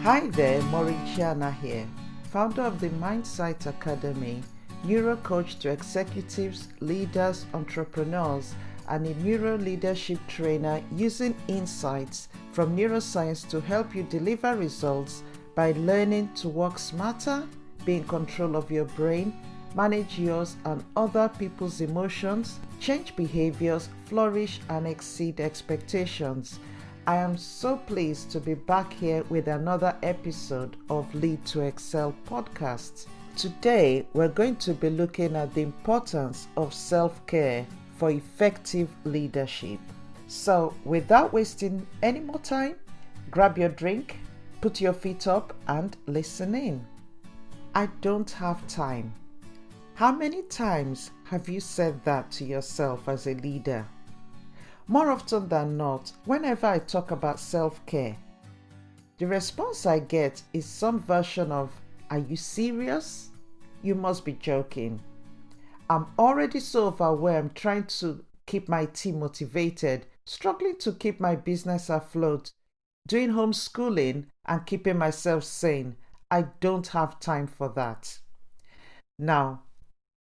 Hi there, Mauritiana here, founder of the Mindsight Academy, neuro coach to executives, leaders, entrepreneurs, and a neuro leadership trainer using insights from neuroscience to help you deliver results by learning to work smarter, be in control of your brain, manage yours and other people's emotions, change behaviors, flourish, and exceed expectations. I am so pleased to be back here with another episode of Lead to Excel podcast. Today, we're going to be looking at the importance of self-care for effective leadership. So, without wasting any more time, grab your drink, put your feet up, and listen in. I don't have time. How many times have you said that to yourself as a leader? More often than not, whenever I talk about self-care, the response I get is some version of, "Are you serious? You must be joking. I'm already so overwhelmed trying to keep my team motivated, struggling to keep my business afloat, doing homeschooling and keeping myself sane. I don't have time for that." Now,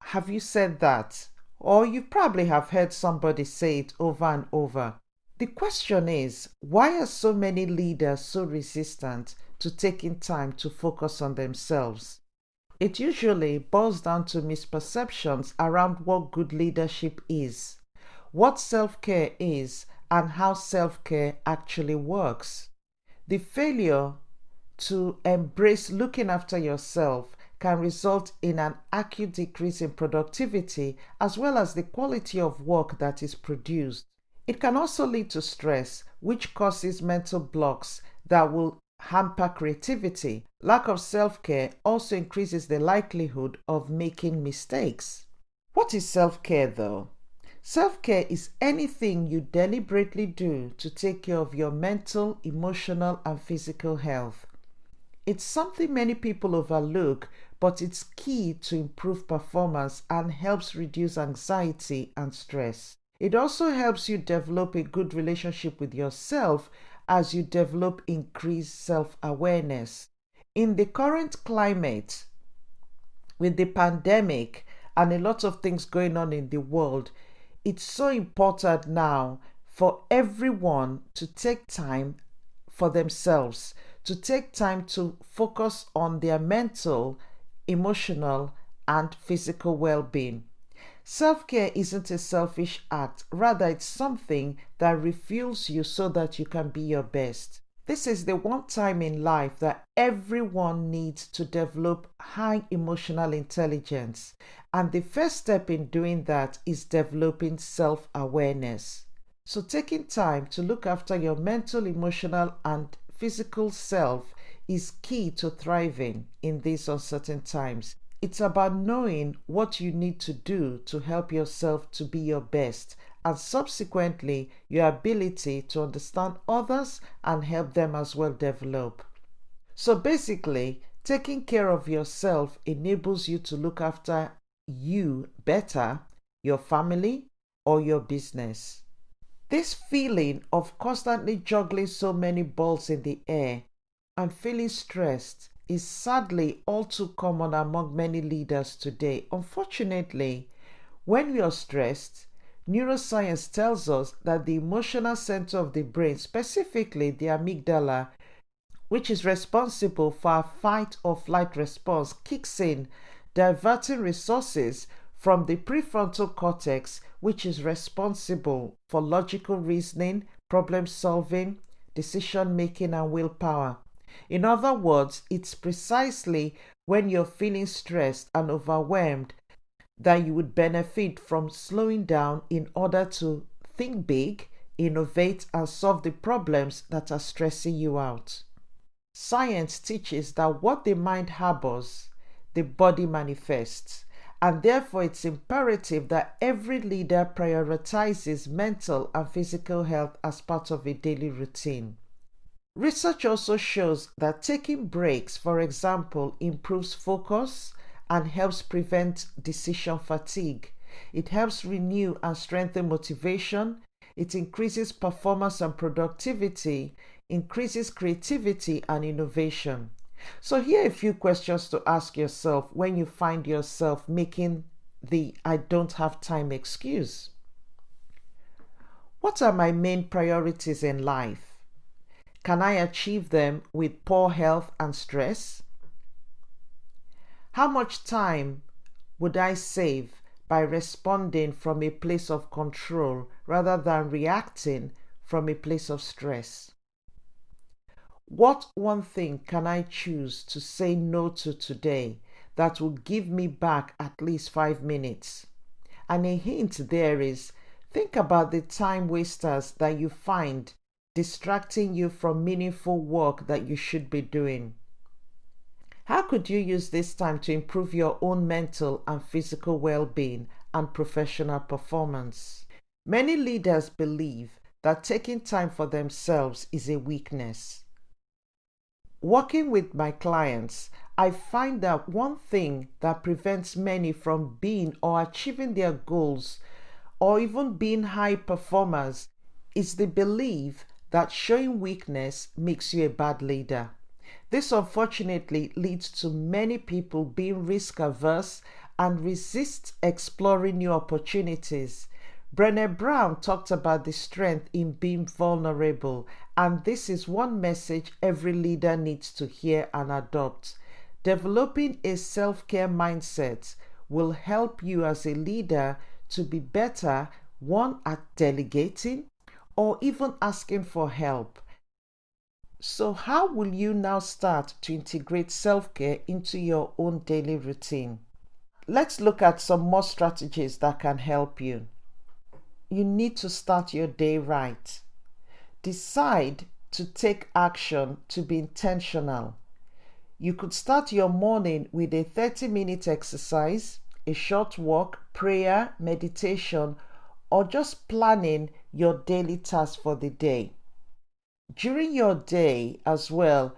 have you said that? Or you probably have heard somebody say it over and over. The question is, why are so many leaders so resistant to taking time to focus on themselves? It usually boils down to misperceptions around what good leadership is, what self-care is, and how self-care actually works. The failure to embrace looking after yourself can result in an acute decrease in productivity as well as the quality of work that is produced. It can also lead to stress, which causes mental blocks that will hamper creativity. Lack of self-care also increases the likelihood of making mistakes. What is self-care though? Self-care is anything you deliberately do to take care of your mental, emotional, and physical health. It's something many people overlook, but it's key to improve performance and helps reduce anxiety and stress. It also helps you develop a good relationship with yourself as you develop increased self-awareness. In the current climate, with the pandemic and a lot of things going on in the world, it's so important now for everyone to take time for themselves, to take time to focus on their mental, emotional, and physical well-being. Self-care isn't a selfish act, rather it's something that refuels you so that you can be your best. This is the one time in life that everyone needs to develop high emotional intelligence, and the first step in doing that is developing self-awareness. So taking time to look after your mental, emotional, and physical self is key to thriving in these uncertain times. It's about knowing what you need to do to help yourself to be your best, and subsequently your ability to understand others and help them as well develop. So basically, taking care of yourself enables you to look after you better, your family, or your business. This feeling of constantly juggling so many balls in the air and feeling stressed is sadly all too common among many leaders today. Unfortunately, when we are stressed, neuroscience tells us that the emotional center of the brain, specifically the amygdala, which is responsible for our fight or flight response, kicks in, diverting resources from the prefrontal cortex, which is responsible for logical reasoning, problem solving, decision making, and willpower. In other words, it's precisely when you're feeling stressed and overwhelmed that you would benefit from slowing down in order to think big, innovate, and solve the problems that are stressing you out. Science teaches that what the mind harbors, the body manifests, and therefore it's imperative that every leader prioritizes mental and physical health as part of a daily routine. Research also shows that taking breaks, for example, improves focus and helps prevent decision fatigue. It helps renew and strengthen motivation. It increases performance and productivity. increases creativity and innovation. So here are a few questions to ask yourself when you find yourself making the "I don't have time" excuse. What are my main priorities in life? Can I achieve them with poor health and stress? How much time would I save by responding from a place of control rather than reacting from a place of stress? What one thing can I choose to say no to today that will give me back at least 5 minutes? And a hint there is, think about the time wasters that you find distracting you from meaningful work that you should be doing. How could you use this time to improve your own mental and physical well-being and professional performance? Many leaders believe that taking time for themselves is a weakness. Working with my clients, I find that one thing that prevents many from being or achieving their goals or even being high performers is the belief that showing weakness makes you a bad leader. This unfortunately leads to many people being risk averse and resist exploring new opportunities. Brené Brown talked about the strength in being vulnerable, and this is one message every leader needs to hear and adopt. Developing a self-care mindset will help you as a leader to be better, one, at delegating or even asking for help. So how will you now start to integrate self-care into your own daily routine? Let's look at some more strategies that can help you. You need to start your day right. Decide to take action, to be intentional. You could start your morning with a 30-minute exercise, a short walk, prayer, meditation, or just planning your daily tasks for the day. During your day as well,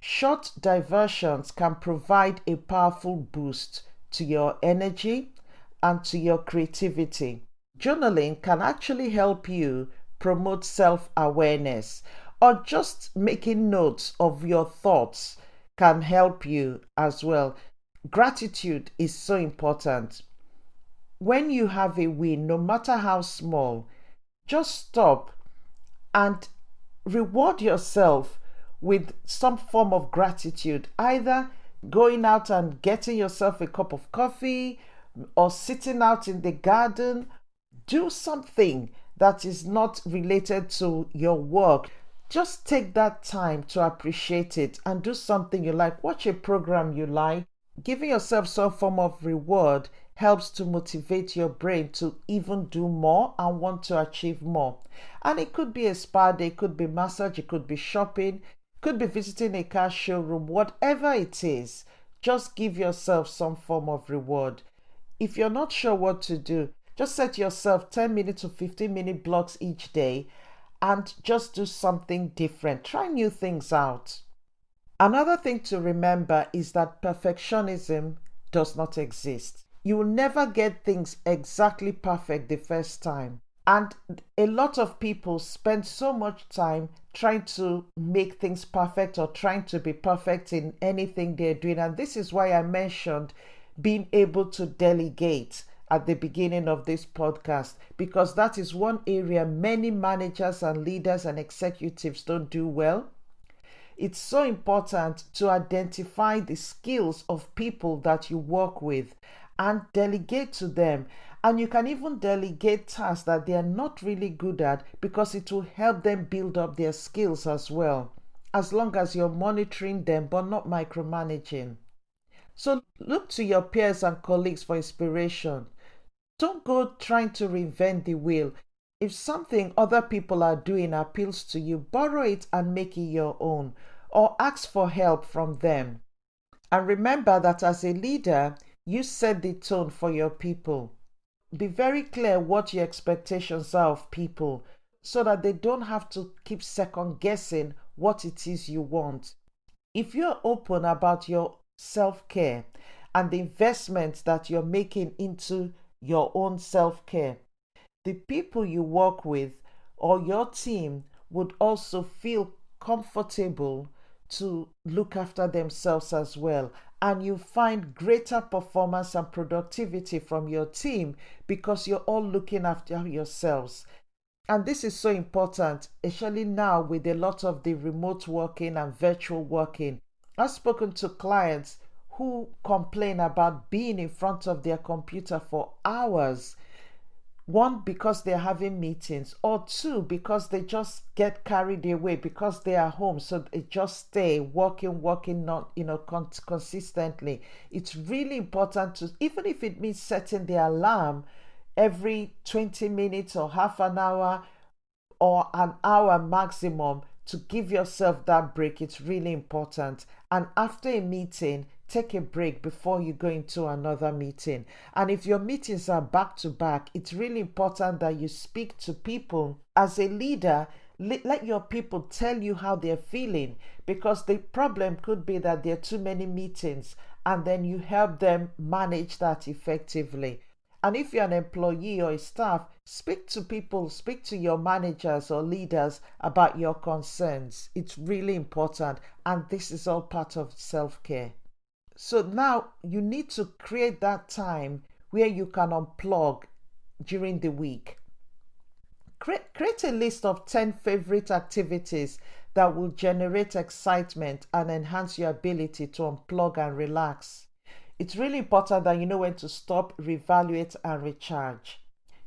short diversions can provide a powerful boost to your energy and to your creativity. Journaling can actually help you promote self-awareness, or just making notes of your thoughts can help you as well. Gratitude is so important. When you have a win, no matter how small, just stop and reward yourself with some form of gratitude, either going out and getting yourself a cup of coffee or sitting out in the garden. Do something that is not related to your work. Just take that time to appreciate it and do something you like. Watch a program you like. Giving yourself some form of reward helps to motivate your brain to even do more and want to achieve more. And it could be a spa day, it could be massage, it could be shopping, it could be visiting a car showroom, whatever it is. Just give yourself some form of reward. If you're not sure what to do, just set yourself 10-minute to 15-minute blocks each day and just do something different. Try new things out. Another thing to remember is that perfectionism does not exist. You will never get things exactly perfect the first time. And a lot of people spend so much time trying to make things perfect or trying to be perfect in anything they're doing. And this is why I mentioned being able to delegate at the beginning of this podcast, because that is one area many managers and leaders and executives don't do well. It's so important to identify the skills of people that you work with and delegate to them. And you can even delegate tasks that they are not really good at, because it will help them build up their skills as well, as long as you're monitoring them but not micromanaging. So look to your peers and colleagues for inspiration. Don't go trying to reinvent the wheel. If something other people are doing appeals to you, borrow it and make it your own, or ask for help from them. And remember that as a leader, you set the tone for your people. Be very clear what your expectations are of people, so that they don't have to keep second guessing what it is you want. If you're open about your self-care and the investments that you're making into your own self-care, the people you work with or your team would also feel comfortable to look after themselves as well. And you find greater performance and productivity from your team because you're all looking after yourselves. And this is so important, especially now with a lot of the remote working and virtual working. I've spoken to clients who complain about being in front of their computer for hours. One, because they're having meetings, or two, because they just get carried away because they are home. So they just stay working, not, consistently. It's really important to, even if it means setting the alarm every 20 minutes or half an hour or an hour maximum, to give yourself that break. It's really important. And after a meeting, take a break before you go into another meeting. And if your meetings are back to back, it's really important that you speak to people. As a leader, let your people tell you how they're feeling, because the problem could be that there are too many meetings, and then you help them manage that effectively. And if you're an employee or a staff, speak to people, speak to your managers or leaders about your concerns. It's really important. And this is all part of self-care. So now you need to create that time where you can unplug during the week. Create a list of 10 favorite activities that will generate excitement and enhance your ability to unplug and relax. It's really important that you know when to stop, reevaluate, and recharge.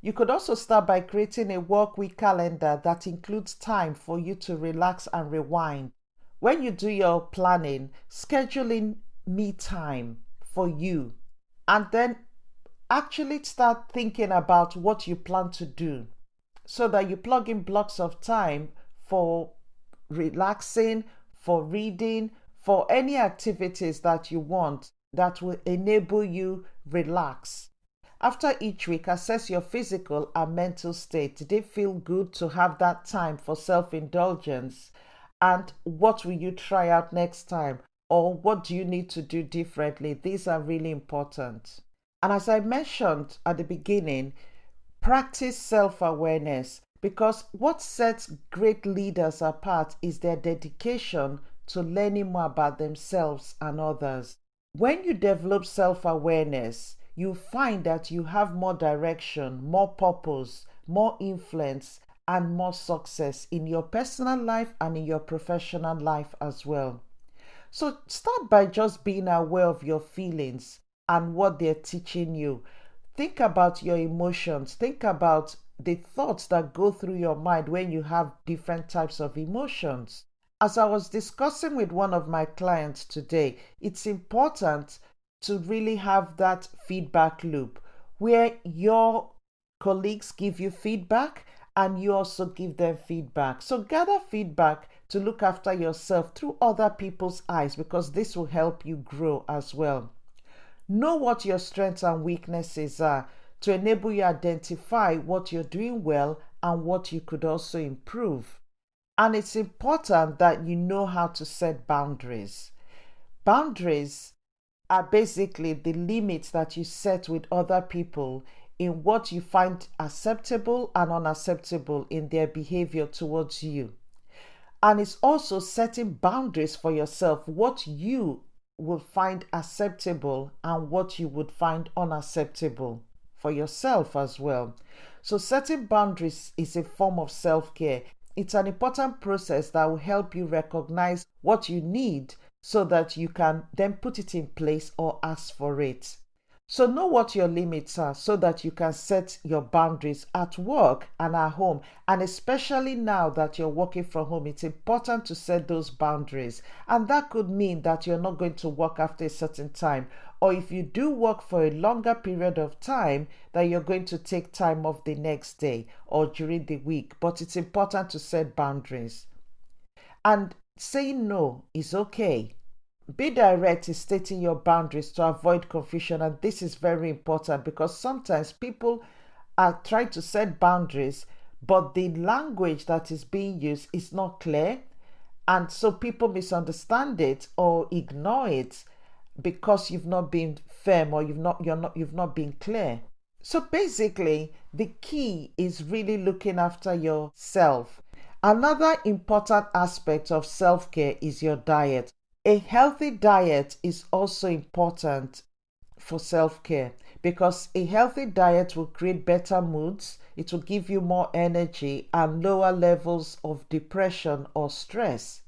You could also start by creating a work week calendar that includes time for you to relax and rewind. When you do your planning, scheduling me time for you, and then actually start thinking about what you plan to do, so that you plug in blocks of time for relaxing, for reading, for any activities that you want that will enable you relax. After each week, assess your physical and mental state. Did it feel good to have that time for self-indulgence? And what will you try out next time? Or what do you need to do differently? These are really important. And as I mentioned at the beginning, practice self-awareness, because what sets great leaders apart is their dedication to learning more about themselves and others. When you develop self-awareness, you find that you have more direction, more purpose, more influence, and more success in your personal life and in your professional life as well. So start by just being aware of your feelings and what they're teaching you. Think about your emotions. Think about the thoughts that go through your mind when you have different types of emotions. As I was discussing with one of my clients today, it's important to really have that feedback loop where your colleagues give you feedback and you also give them feedback. So gather feedback to look after yourself through other people's eyes, because this will help you grow as well. Know what your strengths and weaknesses are to enable you to identify what you're doing well and what you could also improve. And it's important that you know how to set boundaries. Boundaries are basically the limits that you set with other people in what you find acceptable and unacceptable in their behavior towards you. And it's also setting boundaries for yourself, what you will find acceptable and what you would find unacceptable for yourself as well. So setting boundaries is a form of self-care. It's an important process that will help you recognize what you need so that you can then put it in place or ask for it. So know what your limits are so that you can set your boundaries at work and at home. And especially now that you're working from home, it's important to set those boundaries. And that could mean that you're not going to work after a certain time. Or if you do work for a longer period of time, that you're going to take time off the next day or during the week. But it's important to set boundaries. And saying no is okay. Be direct in stating your boundaries to avoid confusion, and this is very important because sometimes people are trying to set boundaries, but the language that is being used is not clear, and so people misunderstand it or ignore it because you've not been firm or you've not been clear. So basically, the key is really looking after yourself. Another important aspect of self-care is your diet. A healthy diet is also important for self-care because a healthy diet will create better moods, it will give you more energy and lower levels of depression or stress.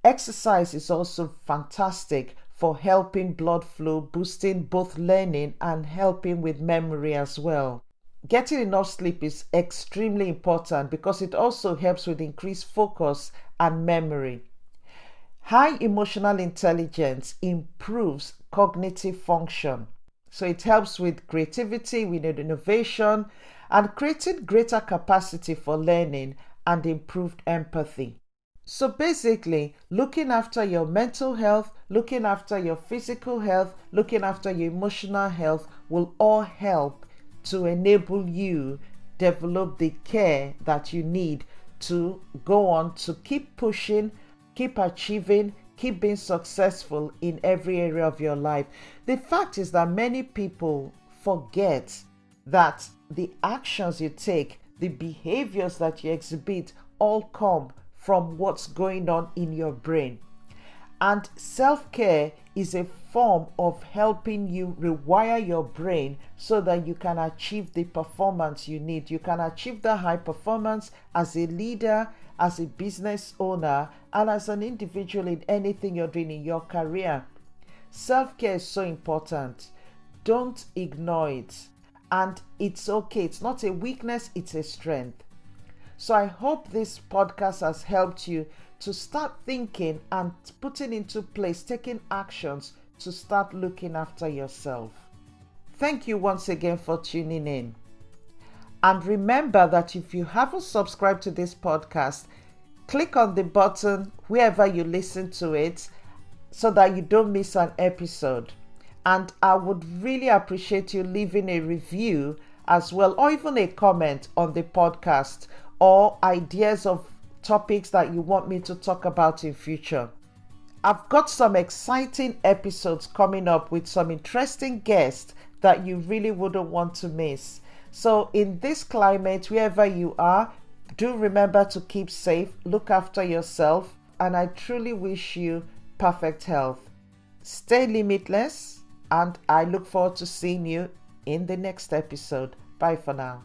Exercise is also fantastic for helping blood flow, boosting both learning and helping with memory as well. Getting enough sleep is extremely important because it also helps with increased focus and memory. High emotional intelligence improves cognitive function. So it helps with creativity, with innovation, and creating greater capacity for learning and improved empathy. So basically, looking after your mental health, looking after your physical health, looking after your emotional health will all help to enable you develop the care that you need to go on to keep pushing, keep achieving, keep being successful in every area of your life. The fact is that many people forget that the actions you take, the behaviors that you exhibit all come from what's going on in your brain. And self-care is a form of helping you rewire your brain so that you can achieve the performance you need. You can achieve the high performance as a leader, as a business owner, and as an individual in anything you're doing in your career. Self-care is so important. Don't ignore it. And it's okay. It's not a weakness, it's a strength. So I hope this podcast has helped you to start thinking and putting into place, taking actions to start looking after yourself. Thank you once again for tuning in. And remember that if you haven't subscribed to this podcast, click on the button wherever you listen to it so that you don't miss an episode. And I would really appreciate you leaving a review as well, or even a comment on the podcast, or ideas of topics that you want me to talk about in future. I've got some exciting episodes coming up with some interesting guests that you really wouldn't want to miss. So in this climate, wherever you are, do remember to keep safe, look after yourself, and I truly wish you perfect health. Stay limitless, and I look forward to seeing you in the next episode. Bye for now.